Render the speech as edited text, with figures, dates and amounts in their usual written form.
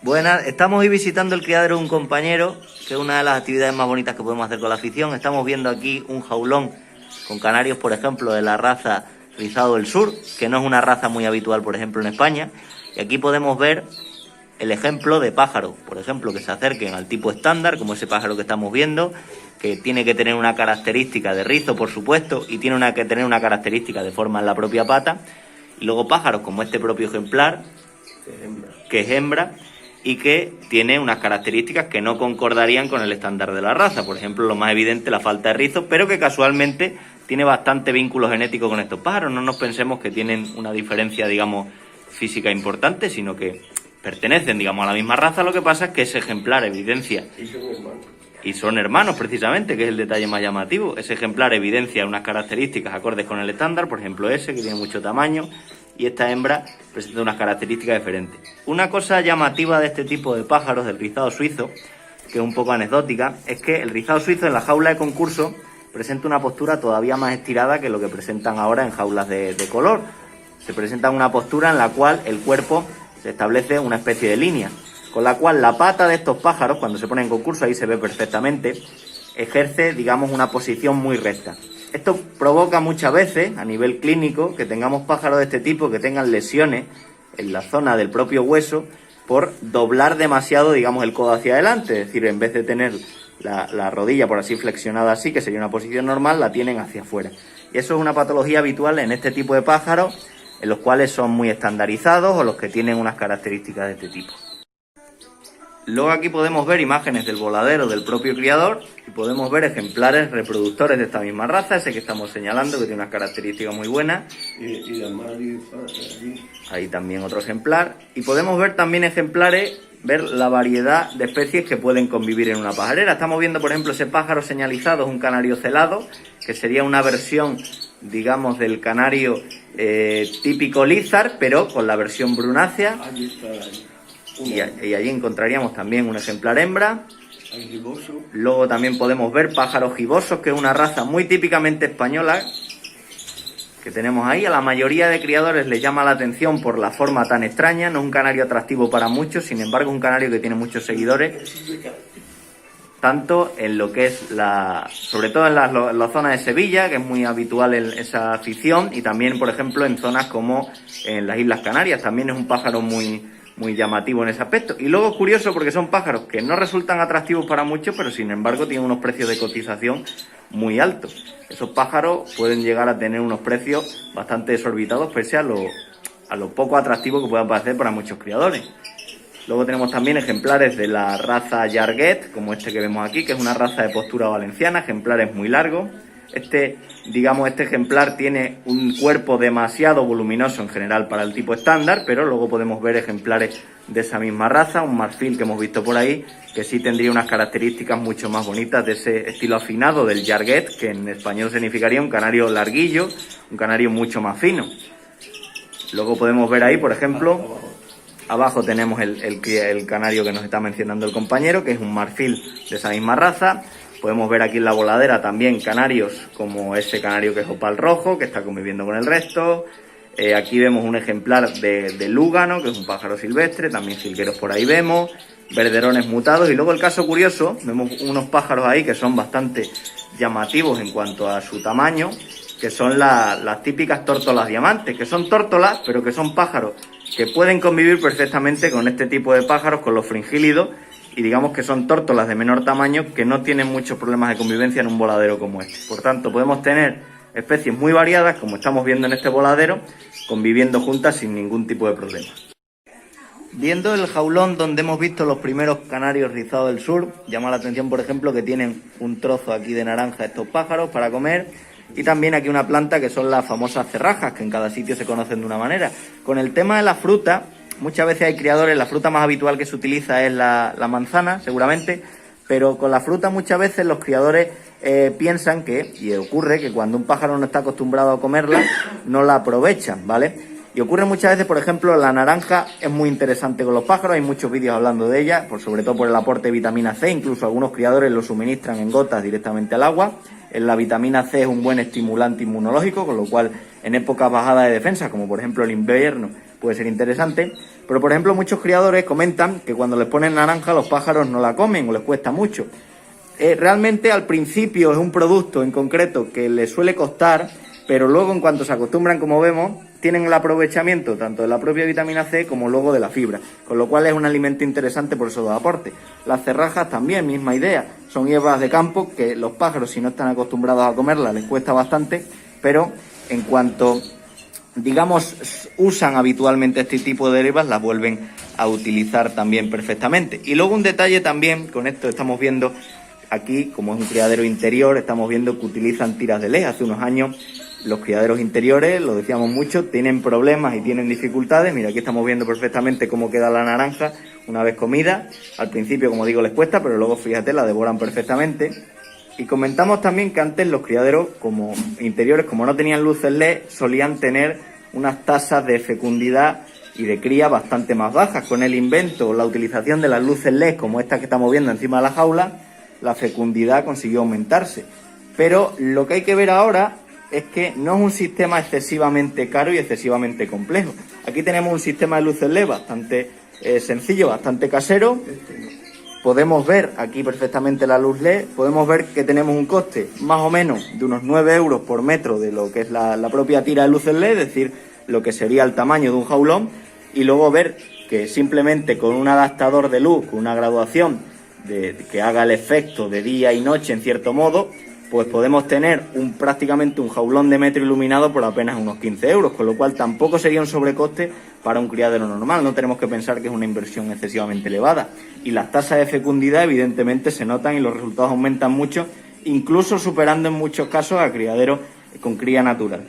Buenas, estamos hoy visitando el criadero de un compañero, que es una de las actividades más bonitas que podemos hacer con la afición. Estamos viendo aquí un jaulón con canarios, por ejemplo, de la raza Rizado del Sur, que no es una raza muy habitual, por ejemplo, en España. Y aquí podemos ver el ejemplo de pájaros, por ejemplo, que se acerquen al tipo estándar, como ese pájaro que estamos viendo, que tiene que tener una característica de rizo, por supuesto, y tiene que tener una característica de forma en la propia pata. Y luego pájaros como este propio ejemplar, que es hembra, y que tiene unas características que no concordarían con el estándar de la raza. Por ejemplo, lo más evidente, la falta de rizos, pero que casualmente tiene bastante vínculo genético con estos pájaros. No nos pensemos que tienen una diferencia, digamos, física importante, sino que pertenecen, digamos, a la misma raza. Lo que pasa es que ese ejemplar evidencia... Y son hermanos, precisamente, que es el detalle más llamativo. Ese ejemplar evidencia unas características acordes con el estándar, por ejemplo ese, que tiene mucho tamaño, y esta hembra presenta unas características diferentes. Una cosa llamativa de este tipo de pájaros, del rizado suizo, que es un poco anecdótica, es que el rizado suizo en la jaula de concurso presenta una postura todavía más estirada que lo que presentan ahora en jaulas de color. Se presenta una postura en la cual el cuerpo se establece una especie de línea, con la cual la pata de estos pájaros, cuando se pone en concurso, ahí se ve perfectamente, ejerce, digamos, una posición muy recta. Esto provoca muchas veces, a nivel clínico, que tengamos pájaros de este tipo que tengan lesiones en la zona del propio hueso por doblar demasiado, digamos, el codo hacia adelante. Es decir, en vez de tener la rodilla, por así, flexionada así, que sería una posición normal, la tienen hacia afuera. Y eso es una patología habitual en este tipo de pájaros, en los cuales son muy estandarizados o los que tienen unas características de este tipo. Luego aquí podemos ver imágenes del voladero del propio criador y podemos ver ejemplares reproductores de esta misma raza, ese que estamos señalando, que tiene unas características muy buenas. Ahí también otro ejemplar. Y podemos ver también ejemplares, ver la variedad de especies que pueden convivir en una pajarera. Estamos viendo, por ejemplo, ese pájaro señalizado, es un canario celado, que sería una versión, digamos, del canario típico lizard, pero con la versión brunácea. Y allí encontraríamos también un ejemplar hembra. Luego también podemos ver pájaros gibosos, que es una raza muy típicamente española que tenemos ahí. A la mayoría de criadores les llama la atención por la forma tan extraña. No es un canario atractivo para muchos, sin embargo es un canario que tiene muchos seguidores, tanto en lo que es sobre todo en la zona de Sevilla, que es muy habitual esa afición, y también, por ejemplo, en zonas como en las Islas Canarias. También es un pájaro muy llamativo en ese aspecto. Y luego es curioso porque son pájaros que no resultan atractivos para muchos, pero sin embargo tienen unos precios de cotización muy altos. Esos pájaros pueden llegar a tener unos precios bastante desorbitados, pese a lo poco atractivo que puedan parecer para muchos criadores. Luego tenemos también ejemplares de la raza Jarguet, como este que vemos aquí, que es una raza de postura valenciana, ejemplares muy largos. Este ejemplar tiene un cuerpo demasiado voluminoso en general para el tipo estándar, pero luego podemos ver ejemplares de esa misma raza, un marfil que hemos visto por ahí, que sí tendría unas características mucho más bonitas de ese estilo afinado del Jarguet, que en español significaría un canario larguillo, un canario mucho más fino. Luego podemos ver ahí, por ejemplo, abajo tenemos el canario que nos está mencionando el compañero, que es un marfil de esa misma raza. Podemos ver aquí en la voladera también canarios como ese canario que es opal rojo, que está conviviendo con el resto. Aquí vemos un ejemplar de lúgano, que es un pájaro silvestre, también jilgueros por ahí vemos, verderones mutados. Y luego el caso curioso, vemos unos pájaros ahí que son bastante llamativos en cuanto a su tamaño, que son las típicas tórtolas diamantes, que son tórtolas, pero que son pájaros que pueden convivir perfectamente con este tipo de pájaros, con los fringílidos, y digamos que son tórtolas de menor tamaño que no tienen muchos problemas de convivencia en un voladero como este. Por tanto, podemos tener especies muy variadas, como estamos viendo en este voladero, conviviendo juntas sin ningún tipo de problema. Viendo el jaulón donde hemos visto los primeros canarios rizados del sur, llama la atención, por ejemplo, que tienen un trozo aquí de naranja estos pájaros para comer, y también aquí una planta que son las famosas cerrajas, que en cada sitio se conocen de una manera. Con el tema de la fruta, muchas veces hay criadores, la fruta más habitual que se utiliza es la manzana, seguramente, pero con la fruta muchas veces los criadores piensan y ocurre que cuando un pájaro no está acostumbrado a comerla, no la aprovechan, ¿vale? Y ocurre muchas veces, por ejemplo, la naranja es muy interesante con los pájaros, hay muchos vídeos hablando de ella, sobre todo por el aporte de vitamina C, incluso algunos criadores lo suministran en gotas directamente al agua. La vitamina C es un buen estimulante inmunológico, con lo cual en épocas bajadas de defensa, como por ejemplo el invierno, puede ser interesante. Pero, por ejemplo, muchos criadores comentan que cuando les ponen naranja los pájaros no la comen o les cuesta mucho. Realmente al principio es un producto en concreto que les suele costar, pero luego en cuanto se acostumbran, como vemos, tienen el aprovechamiento tanto de la propia vitamina C como luego de la fibra, con lo cual es un alimento interesante por esos dos aportes. Las cerrajas también, misma idea, son hierbas de campo que los pájaros, si no están acostumbrados a comerlas, les cuesta bastante, pero en cuanto, digamos, usan habitualmente este tipo de hierbas, las vuelven a utilizar también perfectamente. Y luego un detalle también, con esto estamos viendo aquí, como es un criadero interior, estamos viendo que utilizan tiras de ley. Hace unos años los criaderos interiores, lo decíamos mucho, tienen problemas y tienen dificultades. Mira, aquí estamos viendo perfectamente cómo queda la naranja una vez comida. Al principio, como digo, les cuesta, pero luego, fíjate, la devoran perfectamente. Y comentamos también que antes los criaderos como interiores, como no tenían luces LED, solían tener unas tasas de fecundidad y de cría bastante más bajas. Con el invento o la utilización de las luces LED, como esta que estamos viendo encima de la jaula, la fecundidad consiguió aumentarse. Pero lo que hay que ver ahora es que no es un sistema excesivamente caro y excesivamente complejo. Aquí tenemos un sistema de luces LED bastante sencillo, bastante casero. Podemos ver aquí perfectamente la luz LED. Podemos ver que tenemos un coste más o menos de unos 9 euros por metro de lo que es la propia tira de luces LED, es decir, lo que sería el tamaño de un jaulón. Y luego ver que simplemente con un adaptador de luz, con una graduación que haga el efecto de día y noche en cierto modo, pues podemos tener prácticamente un jaulón de metro iluminado por apenas unos 15 euros, con lo cual tampoco sería un sobrecoste para un criadero normal. No tenemos que pensar que es una inversión excesivamente elevada. Y las tasas de fecundidad evidentemente se notan y los resultados aumentan mucho, incluso superando en muchos casos a criaderos con cría natural.